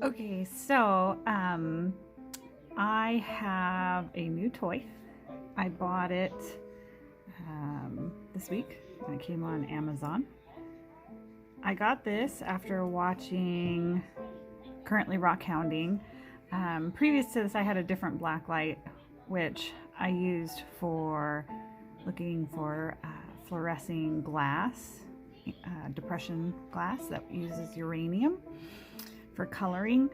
Okay, so I have a new toy. I bought it this week. It came on Amazon. I got this after watching currently rock hounding. Previous to this, I had a different black light, which I used for looking for fluorescing glass, depression glass that uses uranium for coloring.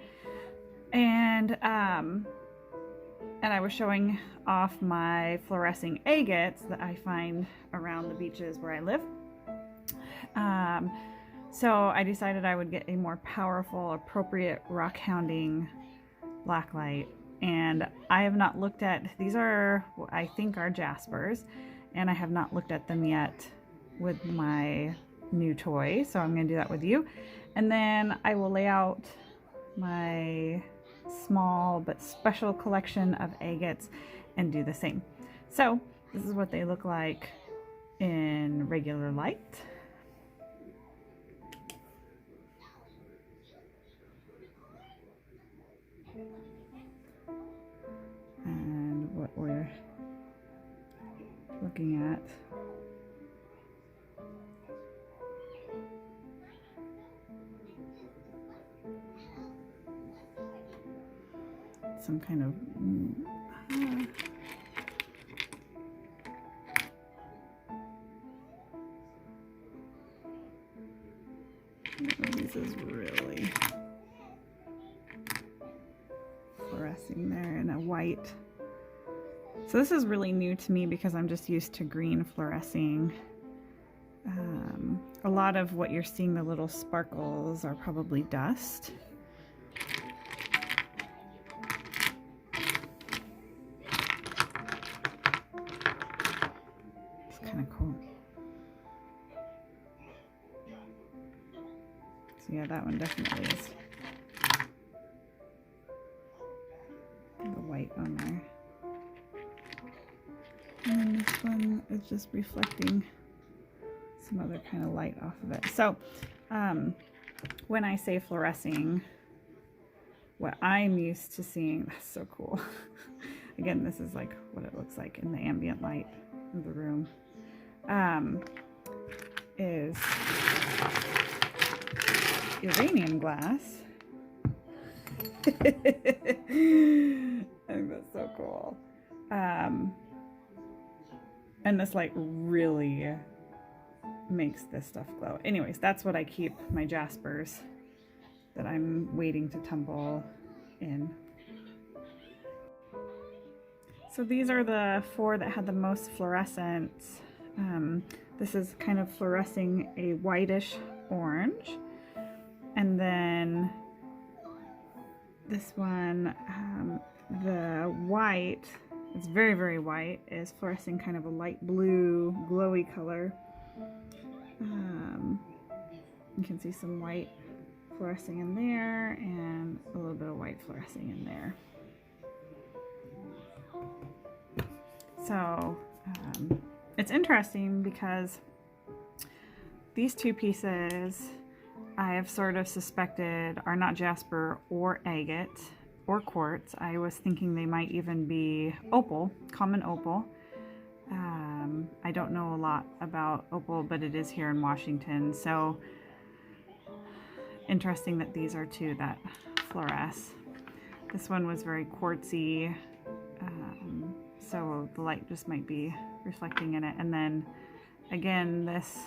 And I was showing off my fluorescing agates that I find around the beaches where I live. So I decided I would get a more powerful, appropriate rock hounding black light. And I have not looked at, these are, I think, are jaspers, and I have not looked at them yet with my new toy. So I'm going to do that with you. And then I will lay out my small but special collection of agates and do the same. So this is what they look like in regular light. And what we're looking at some kind of this is really fluorescing there in a white. So this is really new to me because I'm just used to green fluorescing. A lot of what you're seeing, the little sparkles, are probably dust. It's kind of cool. So yeah, that one definitely is the white on there. And then this one is just reflecting some other kind of light off of it. So when I say fluorescing, what I'm used to seeing, that's so cool. Again, this is like what it looks like in the ambient light of the room, is uranium glass. I think that's so cool. And this light really makes this stuff glow. Anyways, that's what I keep my jaspers that I'm waiting to tumble in. So these are the 4 that had the most fluorescence. This is kind of fluorescing a whitish orange. And then this one, the white, it's very, very white, is fluorescing kind of a light blue, glowy color. You can see some white fluorescing in there and a little bit of white fluorescing in there. So it's interesting because these 2 pieces I have sort of suspected are not jasper or agate or quartz. I was thinking they might even be opal, common opal. I don't know a lot about opal, but it is here in Washington. So interesting that these are 2 that fluoresce. This one was very quartzy, so the light just might be reflecting in it. And then again, this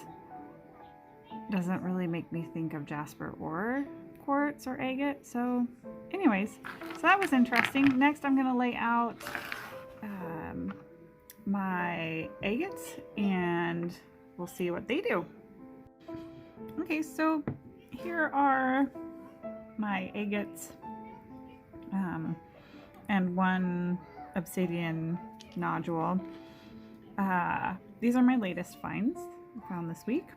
doesn't really make me think of jasper or quartz or agate. So anyways, so that was interesting. Next I'm going to lay out my agates and we'll see what they do. Okay, so here are my agates and 1 obsidian nodule. These are my latest finds I found this week.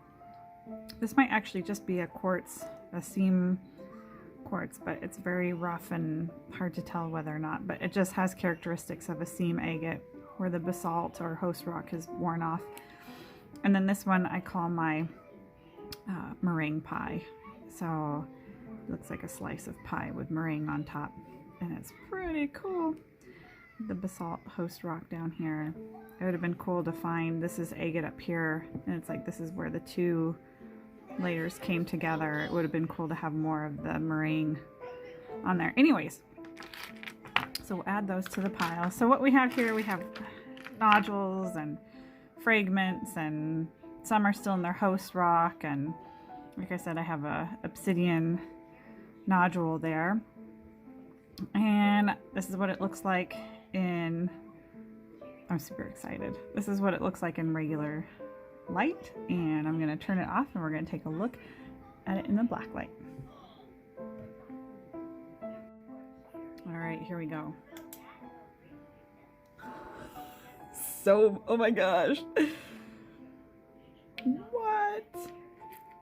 This might actually just be a quartz, a seam quartz, but it's very rough and hard to tell whether or not, but it just has characteristics of a seam agate where the basalt or host rock has worn off. And then this one I call my meringue pie. So looks like a slice of pie with meringue on top, and it's pretty cool. The basalt host rock down here. It would have been cool to find, this is agate up here, and it's like this is where the two layers came together. It would have been cool to have more of the meringue on there. Anyways, so we'll add those to the pile. So what we have here, we have nodules and fragments, and some are still in their host rock, and like I said, I have a obsidian nodule there. And this is what it looks like in, I'm super excited. This is what it looks like in regular light, and I'm gonna turn it off and we're gonna take a look at it in the black light. All right, here we go. So, oh my gosh. What?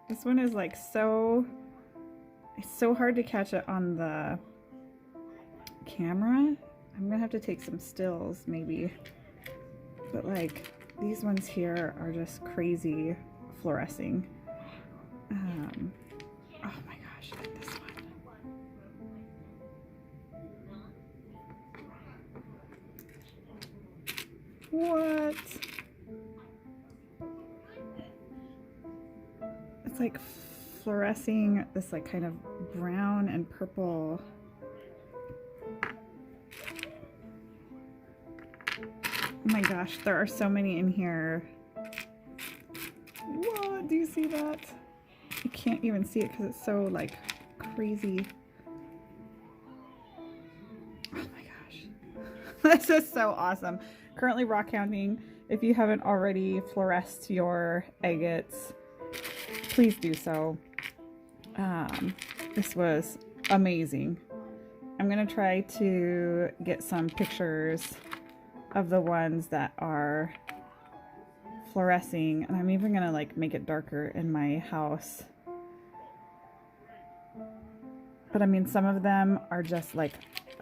This one is like so, it's so hard to catch it on the camera. I'm gonna have to take some stills maybe, but like these ones here are just crazy fluorescing. Oh my gosh, look at this one. What? It's like fluorescing this like kind of brown and purple. Oh my gosh, there are so many in here. What? Do you see that? You can't even see it because it's so like crazy. Oh my gosh. This is so awesome. Currently rock hounding. If you haven't already fluoresced your agates, please do so. This was amazing. I'm gonna try to get some pictures of the ones that are fluorescing, and I'm even gonna like make it darker in my house. But I mean, some of them are just like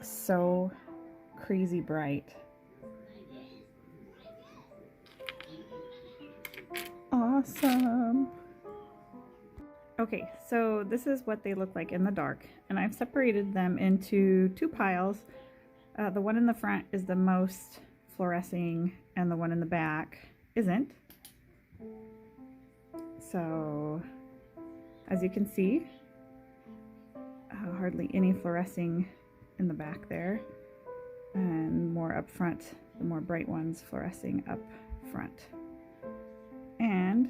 so crazy bright. Awesome. Okay, so this is what they look like in the dark, and I've separated them into two piles. The one in the front is the most fluorescing, and the one in the back isn't. So as you can see, hardly any fluorescing in the back there, and more up front, the more bright ones fluorescing up front. And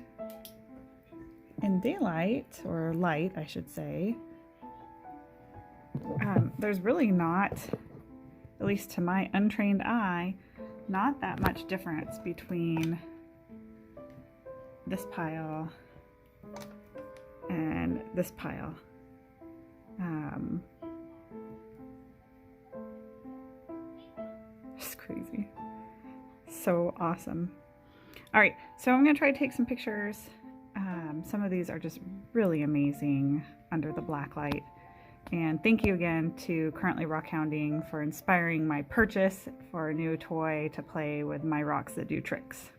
in daylight, or light I should say, there's really not, at least to my untrained eye, not that much difference between this pile and this pile. It's crazy. So awesome. All right, so I'm gonna try to take some pictures. Some of these are just really amazing under the black light. And thank you again to Currently Rock Hounding for inspiring my purchase for a new toy to play with my rocks that do tricks.